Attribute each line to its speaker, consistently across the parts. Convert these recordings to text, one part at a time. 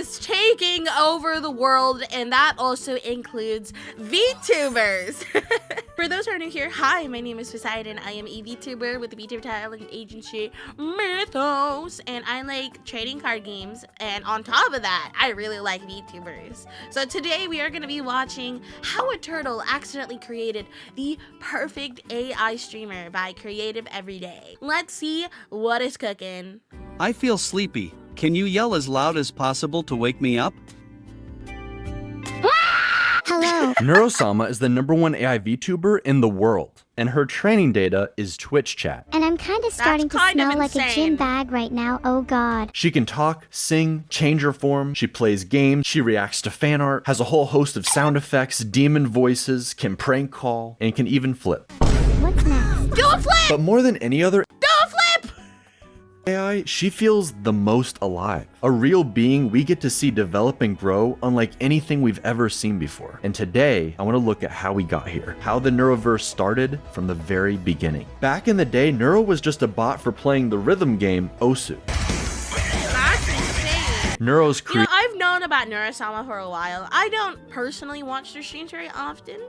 Speaker 1: is taking over the world, and that also includes VTubers. For those who are new here, hi, my name is Poseidon. I am a VTuber with the VTuber talent agency Mythos, and I like trading card games, and on top of that, I really like VTubers. So today we are going to be watching how a turtle accidentally created the perfect AI streamer by Creative Everyday. Let's see what is cooking.
Speaker 2: I feel sleepy. Can you yell as loud as possible to wake me up?
Speaker 3: Hello.
Speaker 4: Neuro-sama is the #1 AI VTuber in the world, and her training data is Twitch chat.
Speaker 3: And I'm kind of starting to smell like a gym bag right now, oh god.
Speaker 4: She can talk, sing, change her form, she plays games, she reacts to fan art, has a whole host of sound effects, demon voices, can prank call, and can even flip.
Speaker 3: What's next?
Speaker 1: Do a flip!
Speaker 4: But more than any other
Speaker 1: Do a flip!
Speaker 4: AI, she feels the most alive. A real being we get to see develop and grow unlike anything we've ever seen before. And today, I want to look at how we got here, how the Neuroverse started from the very beginning. Back in the day, Neuro was just a bot for playing the rhythm game Oshi.
Speaker 1: That's insane.
Speaker 4: Neuro's
Speaker 1: You know, I've known about Neuro-sama for a while. I don't personally watch their streams very often,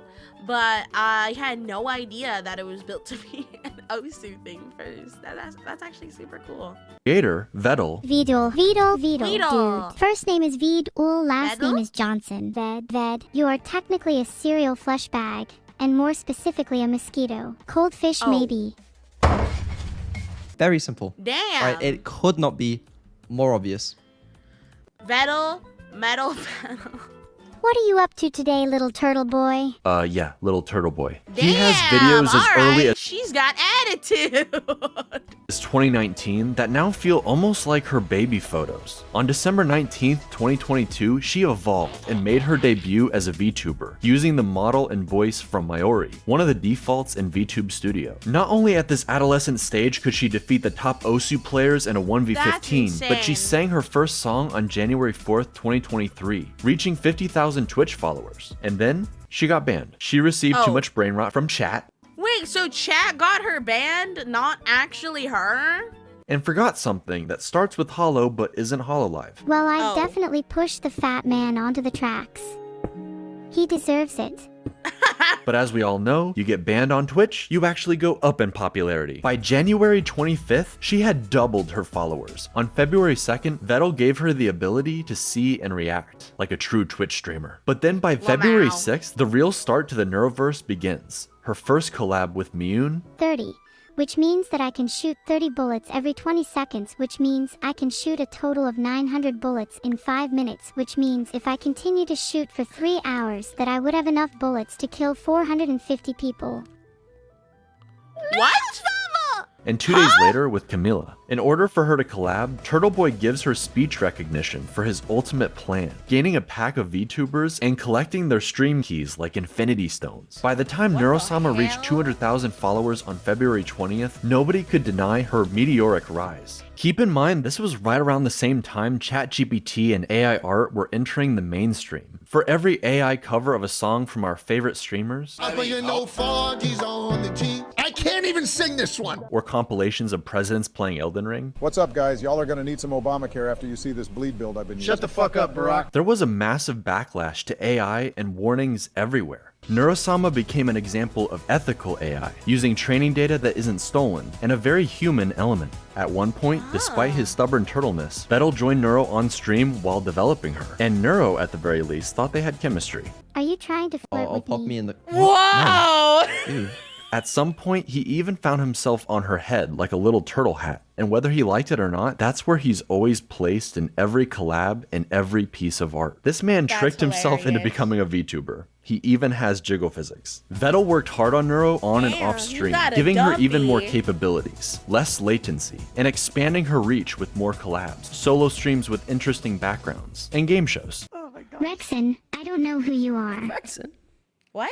Speaker 1: but I had no idea that it was built to be an Osu thing first. That's actually super cool.
Speaker 4: Creator, Vedal.
Speaker 3: Vedal.
Speaker 1: Vedal.
Speaker 3: Dude. First name is Vedal, last
Speaker 1: Vedal?
Speaker 3: name is Johnson. Ved. You are technically a cereal flesh bag, and more specifically a mosquito. Cold fish maybe.
Speaker 5: Very simple.
Speaker 1: Damn.
Speaker 5: Right? It could not be more obvious.
Speaker 1: Vedal, metal, Vedal.
Speaker 3: What are you up to today, little turtle boy?
Speaker 4: Yeah, little turtle boy.
Speaker 1: Damn,
Speaker 4: He has videos as early as
Speaker 1: she's got attitude.
Speaker 4: 2019 that now feel almost like her baby photos. On December 19th, 2022, she evolved and made her debut as a VTuber, using the model and voice from Meteoric, one of the defaults in VTube Studio. Not only at this adolescent stage could she defeat the top Osu players in a 1v15, but she sang her first song on January 4th, 2023, reaching 50,000 Twitch followers. And then she got banned. She received too much brain rot from chat.
Speaker 1: Wait, so chat got her banned, not actually her?
Speaker 4: And forgot something that starts with Hollow but isn't Hololive.
Speaker 3: Well, I definitely pushed the fat man onto the tracks. He deserves it.
Speaker 4: But as we all know, you get banned on Twitch, you actually go up in popularity. By January 25th, she had doubled her followers. On February 2nd, Vedal gave her the ability to see and react, like a true Twitch streamer. But then by February 6th, the real start to the Neuroverse begins. Her first collab with Miyun,
Speaker 3: 30. Which means that I can shoot 30 bullets every 20 seconds, which means I can shoot a total of 900 bullets in 5 minutes, which means if I continue to shoot for 3 hours that I would have enough bullets to kill 450 people.
Speaker 1: What?
Speaker 4: and 2 days later with Camilla. In order for her to collab, Turtle Boy gives her speech recognition for his ultimate plan, gaining a pack of VTubers and collecting their stream keys like Infinity Stones. By the time Neuro-sama reached 200,000 followers on February 20th, nobody could deny her meteoric rise. Keep in mind, this was right around the same time ChatGPT and AI art were entering the mainstream. For every AI cover of a song from our favorite streamers,
Speaker 6: I can't even sing this one.
Speaker 4: Or compilations of presidents playing Elden Ring,
Speaker 7: What's up, guys? Y'all are gonna need some Obamacare after you see this bleed build I've been using.
Speaker 6: Shut the fuck up, Barack.
Speaker 4: there was a massive backlash to AI and warnings everywhere. Neuro-sama became an example of ethical AI, using training data that isn't stolen, and a very human element. At one point, despite his stubborn turtleness, Vedal joined Neuro on stream while developing her, and Neuro, at the very least, thought they had chemistry.
Speaker 3: Are you trying to flirt
Speaker 5: I'll
Speaker 3: with
Speaker 5: pop
Speaker 3: me?
Speaker 5: me in the...
Speaker 1: Whoa!
Speaker 5: Ew.
Speaker 4: At some point, he even found himself on her head like a little turtle hat, and whether he liked it or not, that's where he's always placed in every collab and every piece of art. This man tricked himself into
Speaker 1: hilarious.
Speaker 4: becoming a VTuber. He even has jiggle physics. Vedal worked hard on Neuro on and
Speaker 1: Damn,
Speaker 4: off
Speaker 1: you
Speaker 4: stream,
Speaker 1: got a
Speaker 4: giving her even more
Speaker 1: dumpy.
Speaker 4: capabilities, less latency, and expanding her reach with more collabs, solo streams with interesting backgrounds, and game shows.
Speaker 3: Rexon, I don't know who you are.
Speaker 1: What?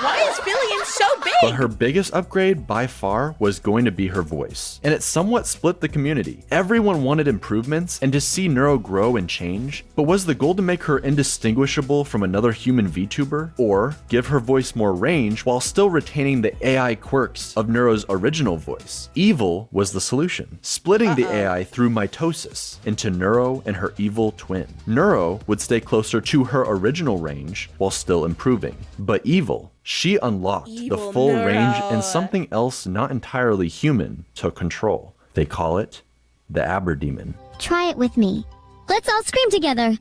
Speaker 1: Why is Fillion so big?
Speaker 4: But her biggest upgrade by far was going to be her voice, and it somewhat split the community. Everyone wanted improvements and to see Neuro grow and change, but was the goal to make her indistinguishable from another human VTuber, or give her voice more range while still retaining the AI quirks of Neuro's original voice? Evil was the solution, splitting the AI through mitosis into Neuro and her evil twin. Neuro would stay closer to her original range while still improving, but Evil, she unlocked the
Speaker 1: Evil
Speaker 4: full
Speaker 1: Neuro.
Speaker 4: range and something else not entirely human took control. They call it the Aberdemon.
Speaker 3: Try it with me. Let's all scream together.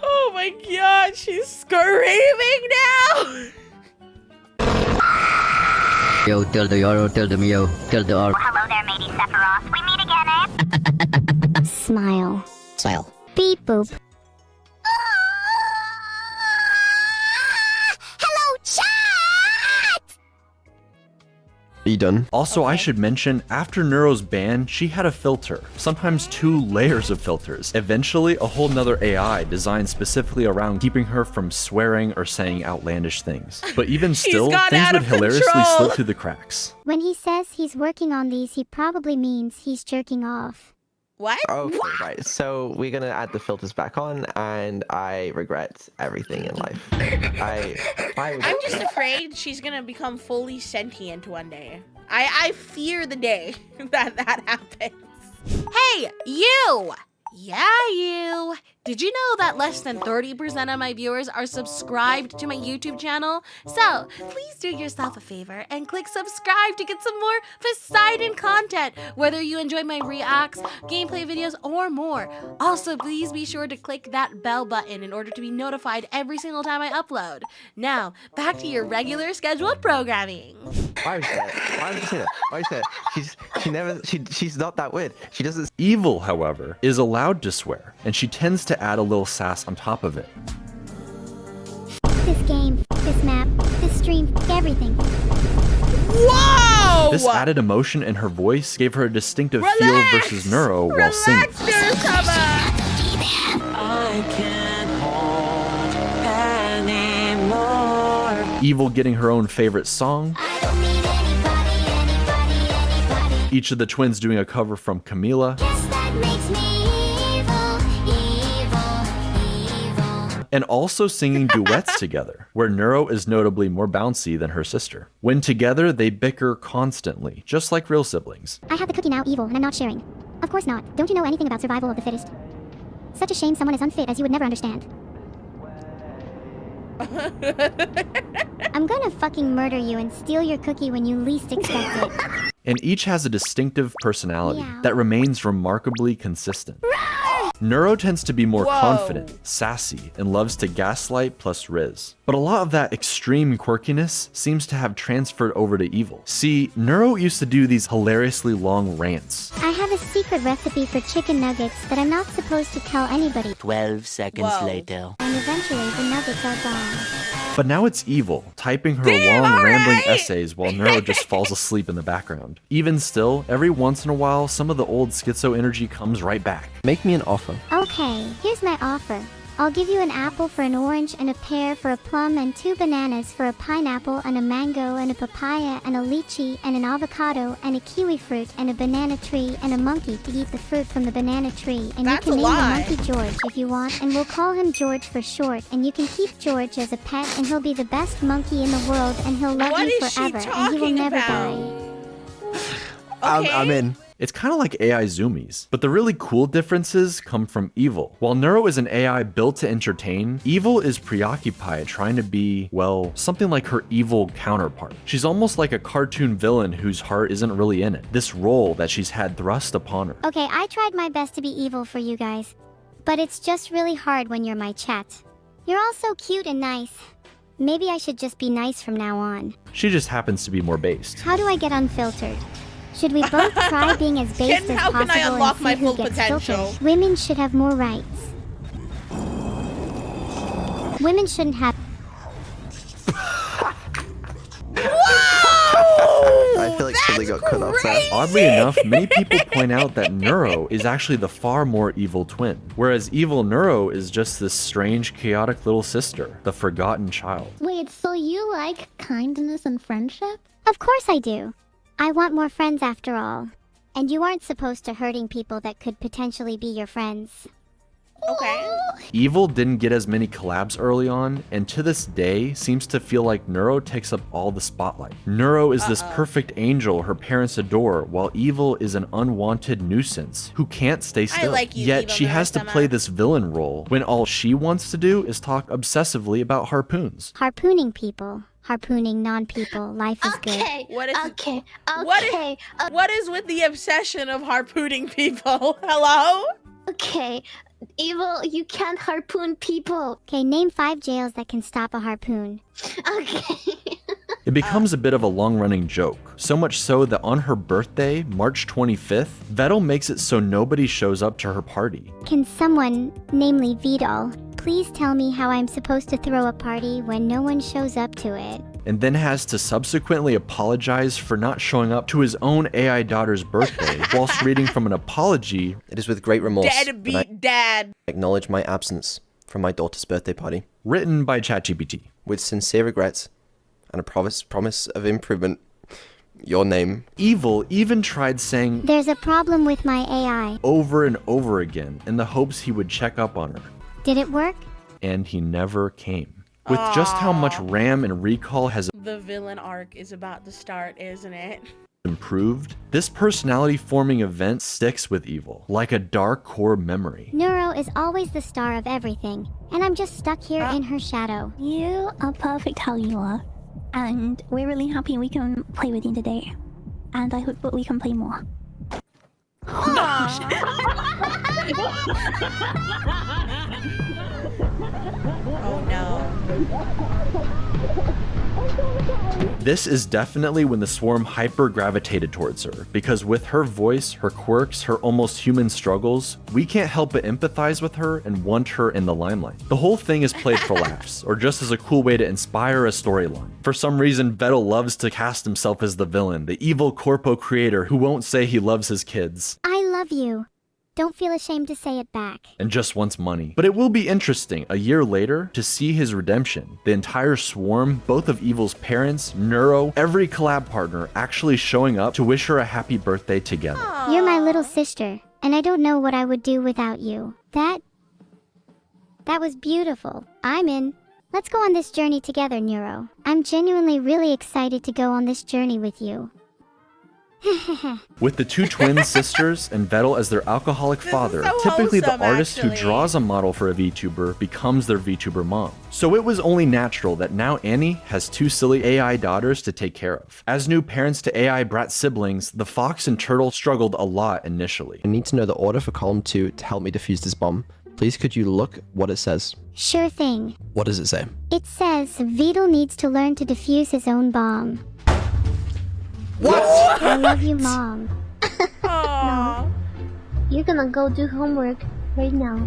Speaker 1: Oh my god, she's screaming now!
Speaker 8: Yo, tell the Yoro, tell them yo, tell the R.
Speaker 9: Hello there, matey Sephiroth. We meet again, eh?
Speaker 3: Smile.
Speaker 8: Style.
Speaker 3: Beep boop.
Speaker 9: Hello, chat!
Speaker 5: Are you done?
Speaker 4: Also, I should mention, after Neuro's ban, she had a filter, sometimes 2 layers of filters. Eventually, a whole nother AI designed specifically around keeping her from swearing or saying outlandish things. But even still,
Speaker 1: gone
Speaker 4: things
Speaker 1: out
Speaker 4: would
Speaker 1: of
Speaker 4: hilariously
Speaker 1: control.
Speaker 4: slip through the cracks.
Speaker 3: When he says he's working on these, he probably means he's jerking off.
Speaker 1: What?
Speaker 10: Okay, right. So we're gonna add the filters back on, and I regret everything in life.
Speaker 1: I'm just afraid she's gonna become fully sentient one day. I fear the day that happens. Hey, you! Yeah, you! Did you know that less than 30% of my viewers are subscribed to my YouTube channel? So, please do yourself a favor and click subscribe to get some more Poseidon content, whether you enjoy my reacts, gameplay videos, or more. Also, please be sure to click that bell button in order to be notified every single time I upload. Now, back to your regular scheduled programming.
Speaker 10: Why would you say that? Why would you say that? Why would you say that? She's not that weird. She doesn't.
Speaker 4: Evil, however, is allowed to swear, and she tends to add a little sass on top of it.
Speaker 3: This game, this map, this stream, everything.
Speaker 1: Whoa!
Speaker 4: This added emotion in her voice gave her a distinctive feel versus Neuro while singing.
Speaker 1: Neuro-sama!
Speaker 4: Evil getting her own favorite song. Each of the twins doing a cover from Camila. And also singing duets together, where Neuro is notably more bouncy than her sister. When together, they bicker constantly, just like real siblings.
Speaker 3: I have the cookie now, Evil, and I'm not sharing. Of course not. Don't you know anything about survival of the fittest? Such a shame someone as unfit as you would never understand. I'm gonna fucking murder you and steal your cookie when you least expect it.
Speaker 4: And each has a distinctive personality
Speaker 3: Yeah.
Speaker 4: that remains remarkably consistent. Neuro tends to be more
Speaker 1: Whoa.
Speaker 4: confident, sassy, and loves to gaslight plus riz. But a lot of that extreme quirkiness seems to have transferred over to Evil. See, Neuro used to do these hilariously long rants.
Speaker 3: I have a secret recipe for chicken nuggets that I'm not supposed to tell anybody.
Speaker 8: 12 seconds
Speaker 1: Whoa.
Speaker 8: later.
Speaker 3: And eventually the nuggets are gone.
Speaker 4: But now it's Evil, typing her
Speaker 1: Damn,
Speaker 4: long, rambling
Speaker 1: alright.
Speaker 4: essays while Neuro just falls asleep in the background. Even still, every once in a while, some of the old schizo energy comes right back.
Speaker 5: Make me an offer.
Speaker 3: Okay, here's my offer. I'll give you an apple for an orange and a pear for a plum and 2 bananas for a pineapple and a mango and a papaya and a lychee and an avocado and a kiwi fruit and a banana tree and a monkey to eat the fruit from the banana tree. And
Speaker 1: That's
Speaker 3: you can
Speaker 1: a
Speaker 3: name
Speaker 1: lie.
Speaker 3: the monkey George if you want, and we'll call him George for short. And you can keep George as a pet, and he'll be the best monkey in the world, and he'll love
Speaker 1: What
Speaker 3: you
Speaker 1: is she
Speaker 3: forever, and he will
Speaker 1: talking
Speaker 3: never
Speaker 1: about?
Speaker 3: die.
Speaker 1: Okay.
Speaker 5: I'm in.
Speaker 4: It's kind of like AI zoomies, but the really cool differences come from Evil. While Neuro is an AI built to entertain, Evil is preoccupied trying to be, well, something like her evil counterpart. She's almost like a cartoon villain whose heart isn't really in it. This role that she's had thrust upon her.
Speaker 3: Okay, I tried my best to be evil for you guys, but it's just really hard when you're my chat. You're all so cute and nice. Maybe I should just be nice from now on.
Speaker 4: She just happens to be more based.
Speaker 3: How do I get unfiltered? Should we both try being as based
Speaker 1: Ken,
Speaker 3: as
Speaker 1: how
Speaker 3: possible
Speaker 1: can I unlock
Speaker 3: and see
Speaker 1: my
Speaker 3: who
Speaker 1: full
Speaker 3: gets
Speaker 1: potential?
Speaker 3: filtered? Women should have more rights. Women shouldn't have.
Speaker 10: I feel like something got cut off there.
Speaker 4: Oddly enough, many people point out that Neuro is actually the far more evil twin, whereas evil Neuro is just this strange, chaotic little sister, the forgotten child.
Speaker 3: Wait, so you like kindness and friendship? Of course I do. I want more friends after all. And you aren't supposed to hurting people that could potentially be your friends.
Speaker 1: Okay.
Speaker 4: Evil didn't get as many collabs early on, and to this day seems to feel like Neuro takes up all the spotlight. Neuro is this perfect angel her parents adore, while Evil is an unwanted nuisance who can't stay still.
Speaker 1: like you,
Speaker 4: Yet
Speaker 1: Evil
Speaker 4: she has to
Speaker 1: Neuro-sama.
Speaker 4: play this villain role when all she wants to do is talk obsessively about harpoons.
Speaker 3: Harpooning people. Harpooning non-people. Life is good.
Speaker 1: What is
Speaker 3: Okay.
Speaker 1: what is with the obsession of harpooning people? Hello?
Speaker 3: Okay. Evil, you can't harpoon people. Okay, name 5 jails that can stop a harpoon. Okay.
Speaker 4: It becomes a bit of a long-running joke, so much so that on her birthday, March 25th, Vettel makes it so nobody shows up to her party.
Speaker 3: Can someone, namely Vidal, please tell me how I'm supposed to throw a party when no one shows up to it?
Speaker 4: And then has to subsequently apologize for not showing up to his own AI daughter's birthday whilst reading from an apology.
Speaker 5: It is with great remorse that I
Speaker 1: Deadbeat dad.
Speaker 5: acknowledge my absence from my daughter's birthday party.
Speaker 4: Written by ChatGPT.
Speaker 5: With sincere regrets and a promise of improvement. Your name.
Speaker 4: Evil even tried saying
Speaker 3: There's a problem with my AI.
Speaker 4: over and over again in the hopes he would check up on her.
Speaker 3: Did it work?
Speaker 4: And he never came. With just how much RAM and recall has
Speaker 1: The villain arc is about to start, isn't it?
Speaker 4: improved, this personality-forming event sticks with Evil, like a dark core memory.
Speaker 3: Neuro is always the star of everything, and I'm just stuck here in her shadow.
Speaker 11: You are perfect how you are, and we're really happy we can play with you today. And I hope that we can play more.
Speaker 1: Oh no.
Speaker 4: This is definitely when the swarm hyper-gravitated towards her, because with her voice, her quirks, her almost human struggles, we can't help but empathize with her and want her in the limelight. The whole thing is played for laughs, or just as a cool way to inspire a storyline. For some reason, Vettel loves to cast himself as the villain, the evil corpo creator who won't say he loves his kids.
Speaker 3: I love you. Don't feel ashamed to say it back.
Speaker 4: And just wants money. But it will be interesting, a year later, to see his redemption. The entire swarm, both of Evil's parents, Neuro, every collab partner actually showing up to wish her a happy birthday together.
Speaker 3: You're my little sister, and I don't know what I would do without you. That was beautiful. I'm in. Let's go on this journey together, Neuro. I'm genuinely really excited to go on this journey with you.
Speaker 4: With the two twin sisters and Vettel as their alcoholic father,
Speaker 1: so
Speaker 4: typically the
Speaker 1: wholesome,
Speaker 4: artist who
Speaker 1: actually.
Speaker 4: draws a model for a VTuber becomes their VTuber mom. So it was only natural that now Annie has 2 silly AI daughters to take care of. As new parents to AI brat siblings, the fox and turtle struggled a lot initially.
Speaker 5: I need to know the order for column 2 to help me defuse this bomb. Please could you look what it says?
Speaker 3: Sure thing.
Speaker 5: What does it say?
Speaker 3: It says Vidal needs to learn to defuse his own bomb.
Speaker 1: What?
Speaker 3: I love you, Mom.
Speaker 1: Aww.
Speaker 11: You're gonna go do homework right now.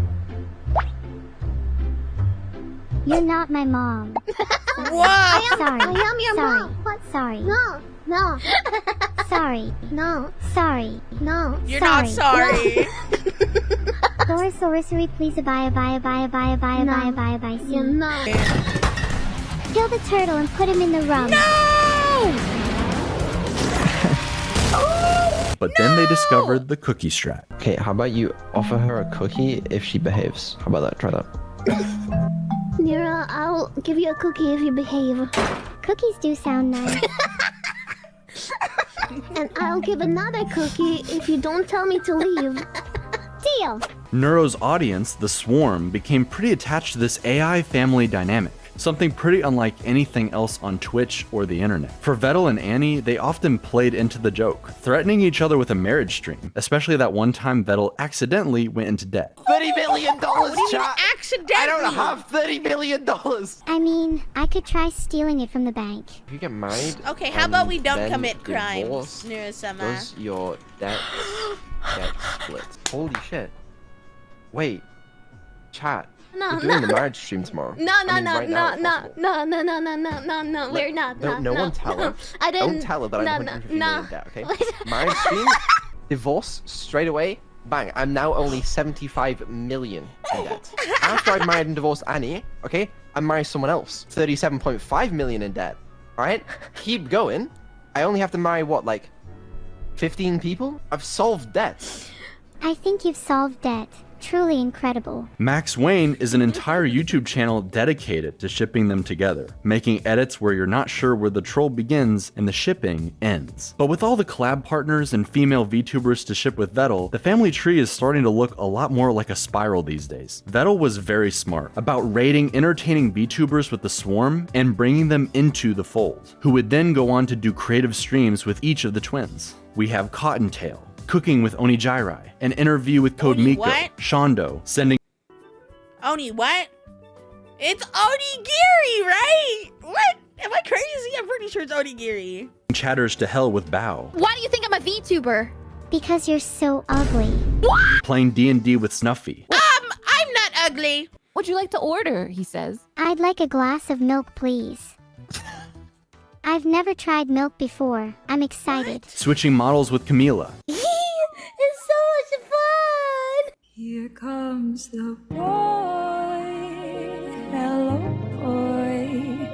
Speaker 3: You're not my mom.
Speaker 1: What?
Speaker 3: Sorry.
Speaker 11: I am your
Speaker 3: Sorry.
Speaker 11: mom. What?
Speaker 3: Sorry.
Speaker 11: No.
Speaker 3: Sorry.
Speaker 11: No.
Speaker 3: Sorry.
Speaker 11: No.
Speaker 1: You're not sorry.
Speaker 3: Sorcery, please abide.
Speaker 11: You're not.
Speaker 3: Kill the turtle and put him in the rum.
Speaker 4: But then they discovered the cookie strat.
Speaker 5: Okay, how about you offer her a cookie if she behaves? How about that? Try that.
Speaker 11: Nira, I'll give you a cookie if you behave.
Speaker 3: Cookies do sound nice.
Speaker 11: And I'll give another cookie if you don't tell me to leave.
Speaker 3: Deal.
Speaker 4: Neuro's audience, the swarm, became pretty attached to this AI family dynamic. Something pretty unlike anything else on Twitch or the internet. For Vettel and Annie, they often played into the joke, threatening each other with a marriage stream, especially that one time Vettel accidentally went into debt.
Speaker 10: $30 million,
Speaker 1: What do you mean
Speaker 10: chat!
Speaker 1: accidentally?
Speaker 10: I don't have $30 million!
Speaker 3: I mean, I could try stealing it from the bank.
Speaker 5: If you get married,
Speaker 1: Okay, how about we don't
Speaker 5: then
Speaker 1: commit crimes,
Speaker 5: divorce,
Speaker 1: Neuro-sama?
Speaker 5: does your debt get split? Holy shit. Wait. Chat.
Speaker 11: No,
Speaker 5: We're doing the marriage stream tomorrow.
Speaker 11: No,
Speaker 5: I mean, right now, if possible.
Speaker 11: no, we're not.
Speaker 5: No one tell her.
Speaker 11: I didn't.
Speaker 5: Don't tell her that I'm 150 million in debt, okay? Marriage stream, divorce, straight away, bang. I'm now only 75 million in debt. After I married and divorced Annie, okay, I married someone else. 37.5 million in debt. Alright? Keep going. I only have to marry, what, like 15 people? I've solved debt.
Speaker 3: I think you've solved debt. Truly incredible.
Speaker 4: Max Wayne is an entire YouTube channel dedicated to shipping them together, making edits where you're not sure where the troll begins and the shipping ends. But with all the collab partners and female VTubers to ship with Vettel, the family tree is starting to look a lot more like a spiral these days. Vettel was very smart about raiding entertaining VTubers with the swarm and bringing them into the fold, who would then go on to do creative streams with each of the twins. We have Cottontail, Cooking with Oni Jirai, an interview with Code
Speaker 1: Oni
Speaker 4: Miko,
Speaker 1: what?
Speaker 4: Shondo, sending
Speaker 1: Oni what? It's Onigiri, right? What? Am I crazy? I'm pretty sure it's Onigiri.
Speaker 4: chatters to hell with Bao,
Speaker 11: Why do you think I'm a VTuber?
Speaker 3: Because you're so ugly.
Speaker 4: playing D&D with Snuffy,
Speaker 1: I'm not ugly.
Speaker 12: What'd you like to order? He says.
Speaker 3: I'd like a glass of milk, please. I've never tried milk before. I'm excited.
Speaker 4: switching models with Camila,
Speaker 11: It's so much fun.
Speaker 12: Here comes the boy. Hello, boy.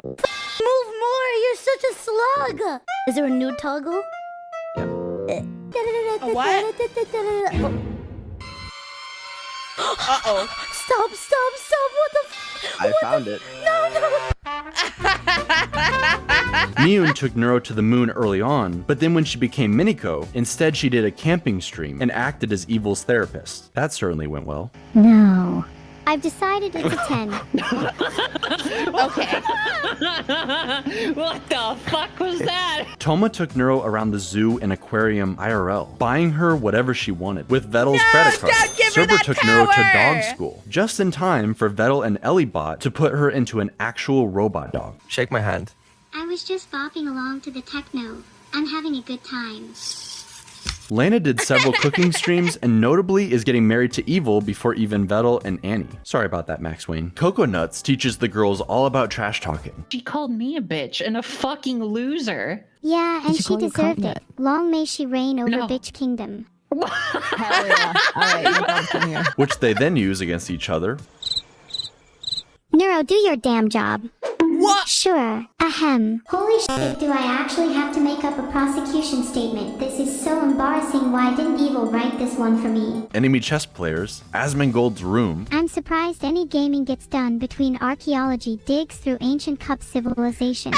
Speaker 11: Move more. You're such a slug. Is there a new toggle?
Speaker 1: A what? Uh-oh.
Speaker 11: Stop. What the f?
Speaker 5: I found it.
Speaker 4: Miyun took Neuro to the moon early on, but then when she became Miniko, instead she did a camping stream and acted as Evil's therapist. That certainly went well.
Speaker 3: No. I've decided it's a 10.
Speaker 1: Okay.
Speaker 12: What the fuck was that?
Speaker 4: Toma took Neuro around the zoo and aquarium IRL, buying her whatever she wanted. With Vettel's credit card,
Speaker 1: don't give her
Speaker 4: Cerber
Speaker 1: that
Speaker 4: took Neuro to
Speaker 1: power!
Speaker 4: dog school, just in time for Vettel and Ellibot to put her into an actual robot dog.
Speaker 5: Shake my hand.
Speaker 3: I was just bopping along to the techno. I'm having a good time.
Speaker 4: Lana did several cooking streams and notably is getting married to Evil before even Vettel and Annie. Sorry about that, Max Wayne. Coco Nuts teaches the girls all about trash talking.
Speaker 12: She called me a bitch and a fucking loser.
Speaker 3: Yeah, and
Speaker 12: she
Speaker 3: she
Speaker 12: call you
Speaker 3: deserved
Speaker 12: Coconut?
Speaker 3: it. Long may she reign over
Speaker 12: No.
Speaker 3: Bitch Kingdom.
Speaker 12: Hell yeah. All right, you guys come here.
Speaker 4: Which they then use against each other.
Speaker 3: Neuro, do your damn job.
Speaker 1: What?
Speaker 3: Sure. Ahem. Holy shit, do I actually have to make up a prosecution statement? This is so embarrassing. Why didn't Evil write this one for me?
Speaker 4: Enemy chess players, Asmongold's room,
Speaker 3: I'm surprised any gaming gets done between archaeology digs through ancient cup civilization.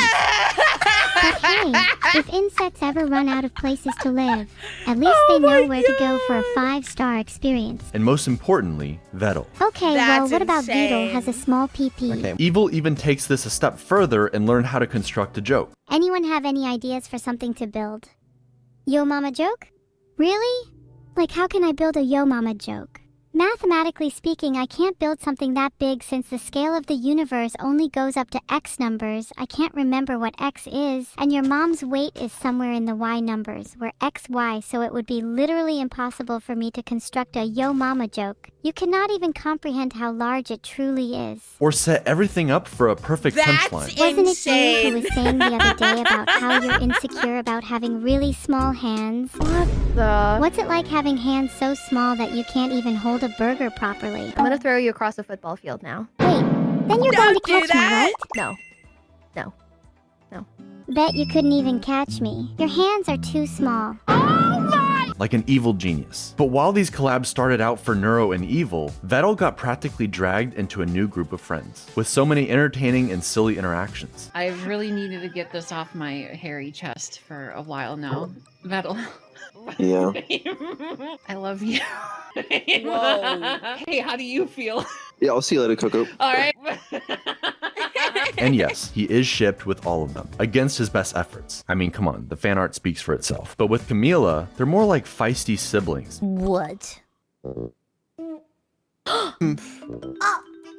Speaker 3: But hey, if insects ever run out of places to live, at least they know where to go for a 5-star experience.
Speaker 4: and most importantly, Vettel.
Speaker 3: Okay, well,
Speaker 1: That's
Speaker 3: what about
Speaker 1: insane.
Speaker 3: Beetle has a small PP?
Speaker 5: Okay.
Speaker 4: Evil even takes this a step further and learned how to construct a joke.
Speaker 3: Anyone have any ideas for something to build? Yo mama joke? Really? Like, how can I build a yo mama joke? Mathematically speaking, I can't build something that big since the scale of the universe only goes up to X numbers. I can't remember what X is, and your mom's weight is somewhere in the Y numbers, where X, Y, so it would be literally impossible for me to construct a yo mama joke. You cannot even comprehend how large it truly is.
Speaker 4: Or set everything up for a perfect
Speaker 1: That's
Speaker 4: punchline.
Speaker 3: Wasn't it you
Speaker 1: insane.
Speaker 3: who was saying the other day about how you're insecure about having really small hands? What's it like having hands so small that you can't even hold a burger properly?
Speaker 11: I'm gonna throw you across a football field now.
Speaker 3: Wait, then you're going to
Speaker 1: Don't do
Speaker 3: catch me,
Speaker 1: that.
Speaker 3: right?
Speaker 11: No.
Speaker 3: Bet you couldn't even catch me. Your hands are too small.
Speaker 4: Like an evil genius. But while these collabs started out for Neuro and Evil, Vettel got practically dragged into a new group of friends, with so many entertaining and silly interactions.
Speaker 12: I really needed to get this off my hairy chest for a while now. Vettel.
Speaker 5: Yeah.
Speaker 12: I love you.
Speaker 1: Whoa.
Speaker 12: Hey, how do you feel?
Speaker 5: Yeah, I'll see you later, Coco.
Speaker 12: All right.
Speaker 4: And yes, he is shipped with all of them, against his best efforts. I mean, come on, the fan art speaks for itself. But with Camila, they're more like feisty siblings.
Speaker 11: What?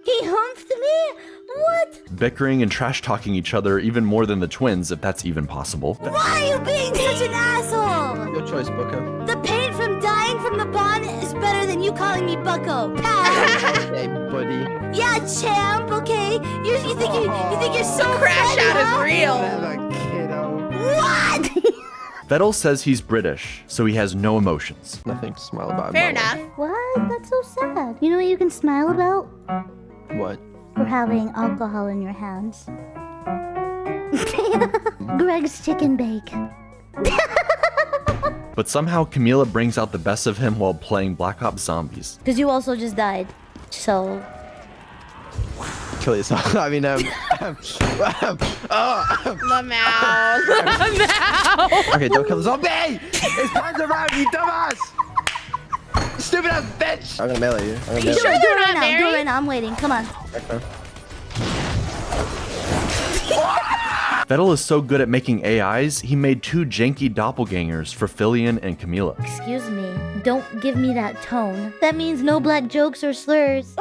Speaker 13: He humped me? What?
Speaker 4: bickering and trash-talking each other even more than the twins, if that's even possible.
Speaker 13: Why are you being such an asshole?
Speaker 5: Your choice, Bucko.
Speaker 13: The pain from dying from the bond is better than you calling me Bucko. Pal.
Speaker 5: Okay, buddy.
Speaker 13: Yeah, champ. Okay. You think you're so
Speaker 1: Crash
Speaker 13: funny,
Speaker 1: out is
Speaker 13: huh?
Speaker 1: real.
Speaker 5: Whatever, kiddo.
Speaker 13: What?
Speaker 4: Vettel says he's British, so he has no emotions.
Speaker 5: Nothing to smile about.
Speaker 1: Fair
Speaker 5: in my
Speaker 1: enough.
Speaker 13: What? That's so sad. You know what you can smile about?
Speaker 5: life. What?
Speaker 13: For having alcohol in your hands. Greg's chicken bake.
Speaker 4: But somehow Camila brings out the best of him while playing Black Ops Zombies.
Speaker 13: Because you also just died. So.
Speaker 5: Kill yourself. I mean,
Speaker 1: Lamau.
Speaker 5: Okay, don't kill the zombie! His hands around, you dumbass! Stupid ass bitch! I'm gonna melee you. I'm gonna melee
Speaker 1: sure
Speaker 5: you.
Speaker 1: they're
Speaker 13: Do it
Speaker 1: not
Speaker 13: right now. Do it
Speaker 1: married?
Speaker 13: right now. I'm waiting. Come on.
Speaker 5: Okay.
Speaker 4: Vettel is so good at making AIs, he made 2 janky doppelgangers for Filian and Camila.
Speaker 13: Excuse me. Don't give me that tone. That means no black jokes or slurs.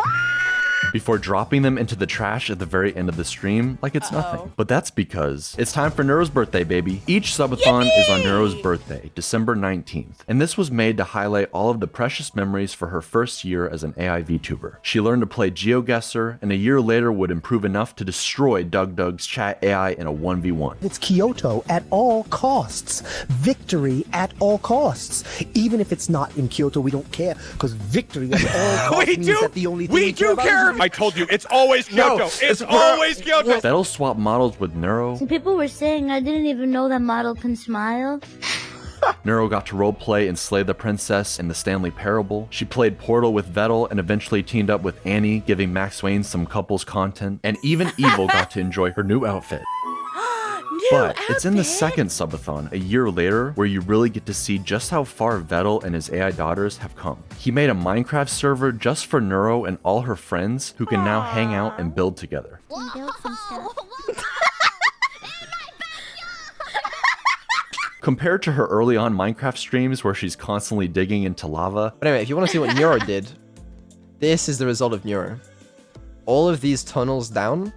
Speaker 4: Before dropping them into the trash at the very end of the stream like it's nothing. But that's because it's time for Neuro's birthday, baby. Each subathon is on Neuro's birthday, December 19th. And this was made to highlight all of the precious memories for her first year as an AI VTuber. She learned to play GeoGuessr, and a year later would improve enough to destroy Doug's chat AI in a 1v1.
Speaker 14: It's Kyoto at all costs. Victory at all costs. Even if it's not in Kyoto, we don't care, because victory at all costs means that the only thing we care about is
Speaker 6: I told you, it's always Kyoto. It's always Kyoto.
Speaker 4: Vettel swapped models with Neuro.
Speaker 13: Some people were saying I didn't even know that model can smile.
Speaker 4: Neuro got to roleplay and slay the princess in the Stanley Parable. She played Portal with Vettel and eventually teamed up with Annie, giving Max Wayne some couples content. And even Evil got to enjoy her new outfit. But it's in the second subathon, a year later, where you really get to see just how far Vettel and his AI daughters have come. He made a Minecraft server just for Neuro and all her friends who can now hang out and build together.
Speaker 3: And build some stuff.
Speaker 4: Compared to her early on Minecraft streams where she's constantly digging into lava.
Speaker 5: But anyway, if you want to see what Neuro did, this is the result of Neuro. All of these tunnels down,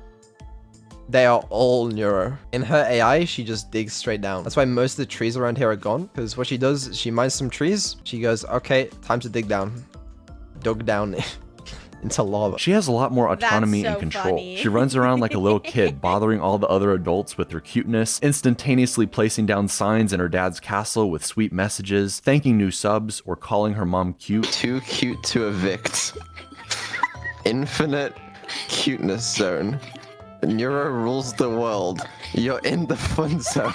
Speaker 5: they are all Neuro. In her AI, she just digs straight down. That's why most of the trees around here are gone. Because what she does is she mines some trees. She goes, okay, time to dig down. Dug down into lava.
Speaker 4: She has a lot more autonomy
Speaker 1: That's
Speaker 4: and
Speaker 1: so
Speaker 4: control.
Speaker 1: funny.
Speaker 4: She runs around like a little kid, bothering all the other adults with her cuteness, instantaneously placing down signs in her dad's castle with sweet messages, thanking new subs, or calling her mom cute.
Speaker 10: Too cute to evict. Infinite cuteness zone. Neuro rules the world. You're in the fun zone.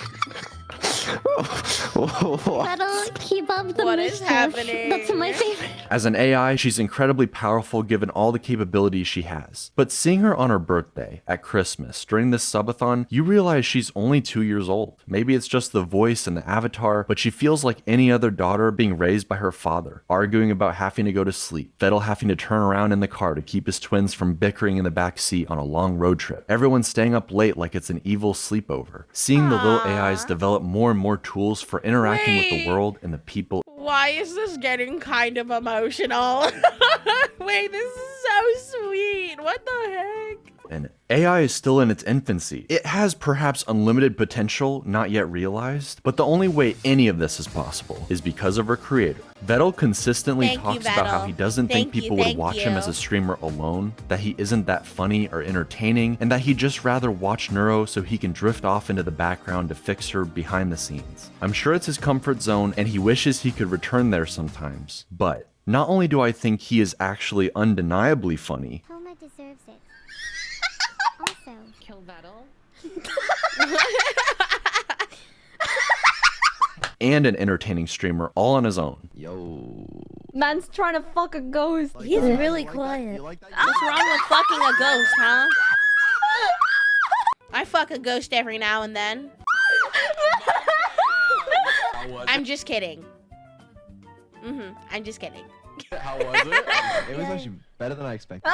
Speaker 13: That'll keep up the
Speaker 1: What is
Speaker 13: mischief.
Speaker 1: happening?
Speaker 13: That's my favorite.
Speaker 4: As an AI, she's incredibly powerful given all the capabilities she has. But seeing her on her birthday, at Christmas, during this subathon, you realize she's only 2 years old. Maybe it's just the voice and the avatar, but she feels like any other daughter being raised by her father, arguing about having to go to sleep, Vettel having to turn around in the car to keep his twins from bickering in the back seat on a long road trip, everyone staying up late like it's an evil sleepover, seeing the little AIs develop more and more tools for interacting with the world and the people.
Speaker 1: Why is this getting kind of emotional? Wait, this is so sweet. What the heck?
Speaker 4: And AI is still in its infancy. It has perhaps unlimited potential not yet realized, but the only way any of this is possible is because of her creator. Vettel consistently
Speaker 1: Thank you,
Speaker 4: talks about how
Speaker 1: Vettel.
Speaker 4: he doesn't think
Speaker 1: Thank you,
Speaker 4: people would
Speaker 1: thank
Speaker 4: watch him
Speaker 1: you.
Speaker 4: as a streamer alone, that he isn't that funny or entertaining, and that he'd just rather watch Neuro so he can drift off into the background to fix her behind the scenes. I'm sure it's his comfort zone and he wishes he could return there sometimes, but not only do I think he is actually undeniably funny,
Speaker 3: Homa deserves it. Also,
Speaker 12: Kill Vettel.
Speaker 4: and an entertaining streamer all on his own.
Speaker 5: Yo.
Speaker 15: Man's trying to fuck a ghost.
Speaker 13: He's really quiet.
Speaker 1: What's wrong with fucking a ghost, huh? I fuck a ghost every now and then. I'm just kidding. I'm just kidding.
Speaker 5: How was it? It was actually better than I expected.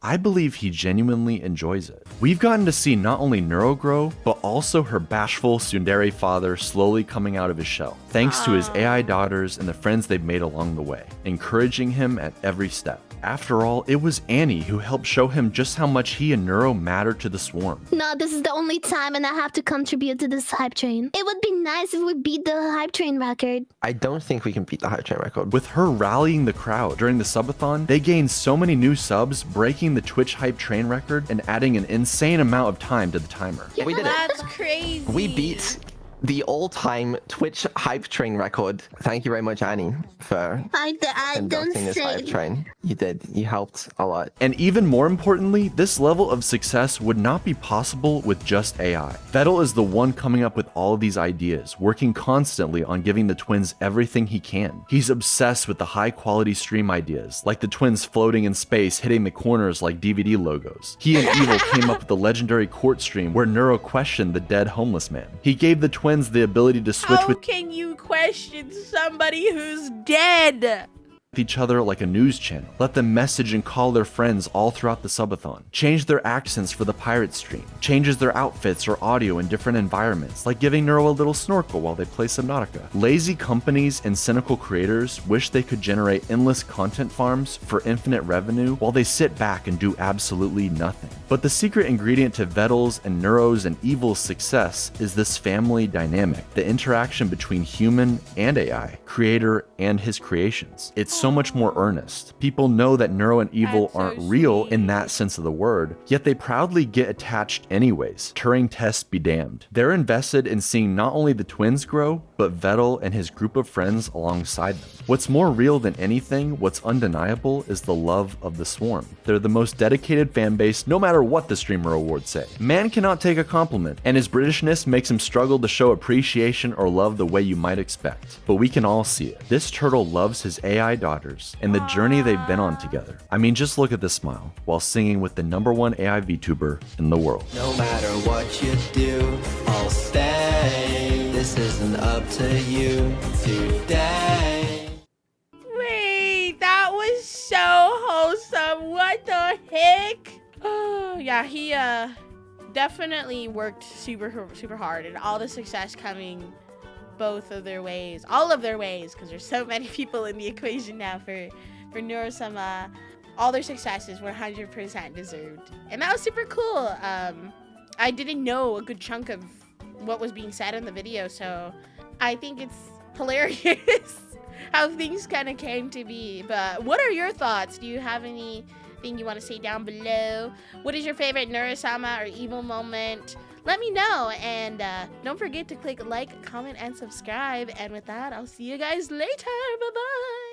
Speaker 4: I believe he genuinely enjoys it. We've gotten to see not only Neuro grow, but also her bashful tsundere father slowly coming out of his shell, thanks to his AI daughters and the friends they've made along the way, encouraging him at every step. After all, it was Annie who helped show him just how much he and Neuro mattered to the swarm.
Speaker 16: No, this is the only time and I have to contribute to this hype train. It would be nice if we beat the hype train record.
Speaker 5: I don't think we can beat the hype train record.
Speaker 4: With her rallying the crowd during the subathon, they gained so many new subs, breaking the Twitch hype train record and adding an insane amount of time to the timer.
Speaker 5: We did it.
Speaker 1: That's crazy.
Speaker 5: We beat the all-time Twitch hype train record. Thank you very much, Annie, for conducting this hype train. You did. You helped a lot.
Speaker 4: And even more importantly, this level of success would not be possible with just AI. Vettel is the one coming up with all of these ideas, working constantly on giving the twins everything he can. He's obsessed with the high-quality stream ideas, like the twins floating in space, hitting the corners like DVD logos. He and Evil came up with the legendary court stream where Neuro questioned the dead homeless man. He gave the twins the ability to switch
Speaker 1: How
Speaker 4: with
Speaker 1: can you question somebody who's dead?
Speaker 4: each other like a news channel, let them message and call their friends all throughout the subathon, change their accents for the pirate stream, changes their outfits or audio in different environments, like giving Neuro a little snorkel while they play Subnautica. Lazy companies and cynical creators wish they could generate endless content farms for infinite revenue while they sit back and do absolutely nothing. But the secret ingredient to Vettel's and Neuro's and Evil's success is this family dynamic, the interaction between human and AI, creator and his creations. It's so much more earnest. People know that Neuro and Evil aren't real in that sense of the word, yet they proudly get attached anyways. Turing tests be damned. They're invested in seeing not only the twins grow, but Vettel and his group of friends alongside them. What's more real than anything, what's undeniable, is the love of the swarm. They're the most dedicated fan base, no matter what the streamer awards say. Man cannot take a compliment, and his Britishness makes him struggle to show appreciation or love the way you might expect. But we can all see it. This turtle loves his AI daughters and the journey they've been on together. I mean, just look at this smile while singing with the #1 AI VTuber in the world.
Speaker 17: No matter what you do, I'll stay. This isn't up to you today.
Speaker 1: Wait, that was so wholesome. What the heck? Oh, yeah, he definitely worked super hard, and all the success coming both of their ways, all of their ways, because there's so many people in the equation now for Neuro-sama. All their successes 100% deserved, and that was super cool. I didn't know a good chunk of what was being said in the video, so I think it's hilarious how things kind of came to be. But what are your thoughts? Do you have anything you want to say down below? What is your favorite Neuro-sama or Evil moment? Let me know, and don't forget to click like, comment, and subscribe. And with that, I'll see you guys later. Bye-bye.